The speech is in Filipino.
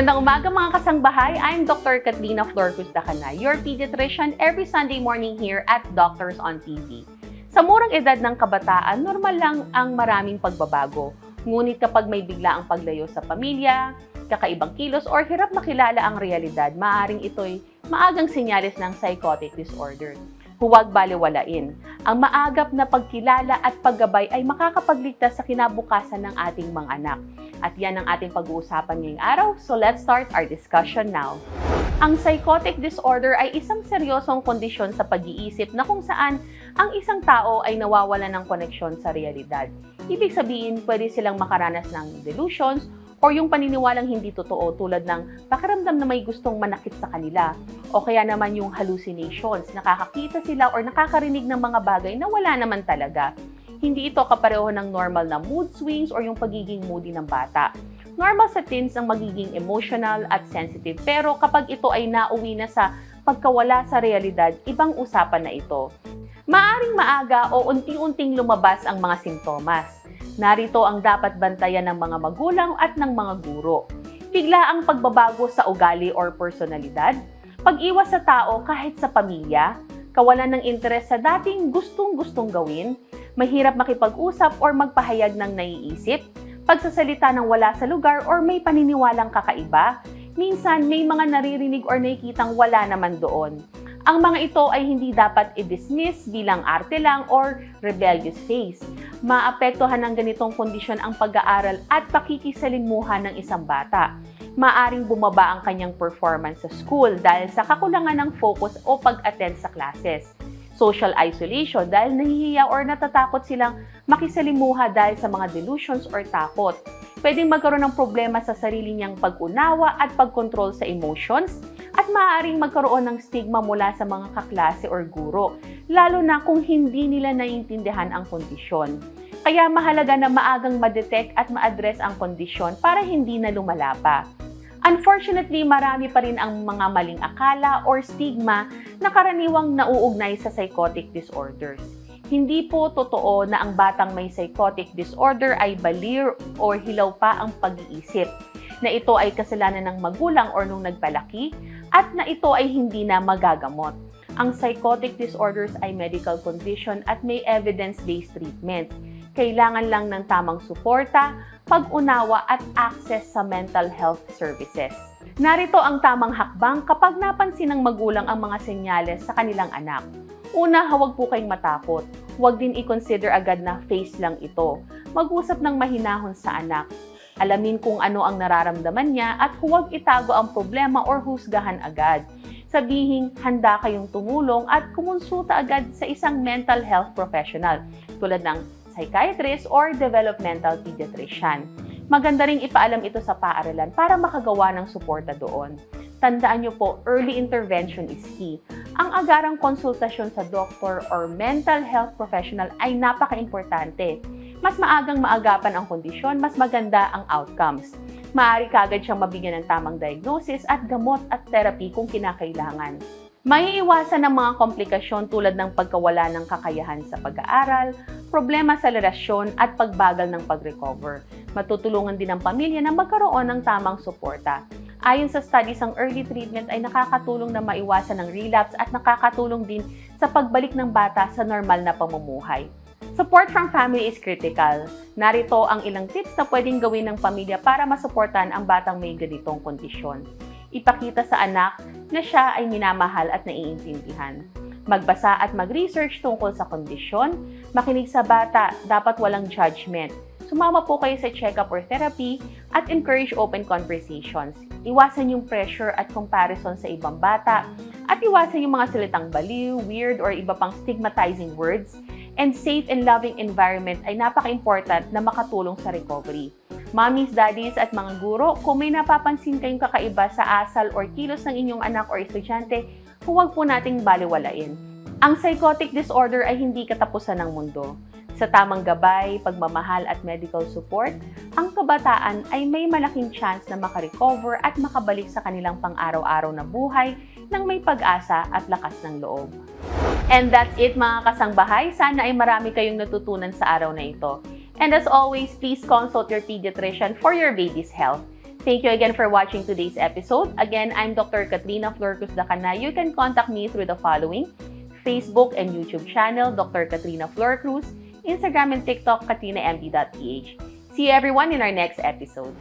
Magandang umaga mga kasangbahay, I'm Dr. Katrina Flor Cusdacanay, your pediatrician every Sunday morning here at Doctors on TV. Sa murang edad ng kabataan, normal lang ang maraming pagbabago. Ngunit kapag may bigla ang paglayo sa pamilya, kakaibang kilos or hirap makilala ang realidad, maaaring ito'y maagang senyales ng psychotic disorder. Huwag balewalain. Ang maagap na pagkilala at paggabay ay makakapagligtas sa kinabukasan ng ating mga anak. At yan ang ating pag-uusapan ngayong araw, so let's start our discussion now. Ang psychotic disorder ay isang seryosong kondisyon sa pag-iisip na kung saan ang isang tao ay nawawala ng koneksyon sa realidad. Ibig sabihin, pwede silang makaranas ng delusions o yung paniniwalang hindi totoo tulad ng pakiramdam na may gustong manakit sa kanila. O kaya naman yung hallucinations, nakakakita sila or nakakarinig ng mga bagay na wala naman talaga. Hindi ito kapareho ng normal na mood swings or yung pagiging moody ng bata. Normal sa teens ang magiging emotional at sensitive, pero kapag ito ay nauwi na sa pagkawala sa realidad, ibang usapan na ito. Maaring maaga o unti-unting lumabas ang mga simptomas. Narito ang dapat bantayan ng mga magulang at ng mga guro. Bigla ang pagbabago sa ugali or personalidad, pag-iwas sa tao kahit sa pamilya, kawalan ng interes sa dating gustong-gustong gawin, mahirap makipag-usap or magpahayag ng naiisip, pagsasalita ng wala sa lugar or may paniniwalang kakaiba, minsan may mga naririnig or nakikitang wala naman doon. Ang mga ito ay hindi dapat i-dismiss bilang arte lang or rebellious phase. Maapektuhan ng ganitong kondisyon ang pag-aaral at pakikisalimuhan ng isang bata. Maaring bumaba ang kanyang performance sa school dahil sa kakulangan ng focus o pag-attend sa classes. Social isolation dahil nahihiya or natatakot silang makisalimuha dahil sa mga delusions or takot. Pwedeng magkaroon ng problema sa sarili niyang pag-unawa at pag-control sa emotions at maaaring magkaroon ng stigma mula sa mga kaklase or guro, lalo na kung hindi nila naiintindihan ang kondisyon. Kaya mahalaga na maagang ma-detect at ma-address ang kondisyon para hindi na lumala pa. Unfortunately, marami pa rin ang mga maling akala or stigma na karaniwang nauugnay sa psychotic disorders. Hindi po totoo na ang batang may psychotic disorder ay baliw o hilaw pa ang pag-iisip, na ito ay kasalanan ng magulang or nung nagpalaki, at na ito ay hindi na magagamot. Ang psychotic disorders ay medical condition at may evidence-based treatments. Kailangan lang ng tamang suporta, pag-unawa at access sa mental health services. Narito ang tamang hakbang kapag napansin ng magulang ang mga senyales sa kanilang anak. Una, huwag po kayong matakot. Huwag din i-consider agad na phase lang ito. Mag-usap ng mahinahon sa anak. Alamin kung ano ang nararamdaman niya at huwag itago ang problema or husgahan agad. Sabihin, handa kayong tumulong at kumonsulta agad sa isang mental health professional tulad ng psychiatrist or developmental pediatrician. Maganda ring ipaalam ito sa paaralan para makagawa ng suporta doon. Tandaan niyo po, early intervention is key. Ang agarang konsultasyon sa doktor or mental health professional ay napaka-importante. Mas maagang maagapan ang kondisyon, mas maganda ang outcomes. Maaari kaagad siyang mabigyan ng tamang diagnosis at gamot at therapy kung kinakailangan. Maiiwasan ang mga komplikasyon tulad ng pagkawala ng kakayahan sa pag-aaral, problema sa relasyon at pagbagal ng pag-recover. Matutulungan din ang pamilya na magkaroon ng tamang suporta. Ayon sa studies, ang early treatment ay nakakatulong na maiwasan ang relapse at nakakatulong din sa pagbalik ng bata sa normal na pamumuhay. Support from family is critical. Narito ang ilang tips na pwedeng gawin ng pamilya para masuportan ang batang may ganitong kondisyon. Ipakita sa anak na siya ay minamahal at naiintindihan. Magbasa at mag-research tungkol sa kondisyon. Makinig sa bata, dapat walang judgment. Sumama po kayo sa check-up or therapy at encourage open conversations. Iwasan yung pressure at comparison sa ibang bata at iwasan yung mga salitang baliw, weird, or iba pang stigmatizing words. And safe and loving environment ay napaka-important na makatulong sa recovery. Mommies, daddies at mga guro, kung may napapansin kayong kakaiba sa asal or kilos ng inyong anak or estudyante, huwag po nating baliwalain. Ang psychotic disorder ay hindi katapusan ng mundo. Sa tamang gabay, pagmamahal at medical support, ang kabataan ay may malaking chance na makarecover at makabalik sa kanilang pang-araw-araw na buhay ng may pag-asa at lakas ng loob. And that's it mga kasangbahay. Sana ay marami kayong natutunan sa araw na ito. And as always, please consult your pediatrician for your baby's health. Thank you again for watching today's episode. Again, I'm Dr. Katrina Flor Cruz Dacana. You can contact me through the following: Facebook and YouTube channel, Dr. Katrina Flor Cruz, Instagram and TikTok, katrinaMD.ph. See you everyone in our next episode.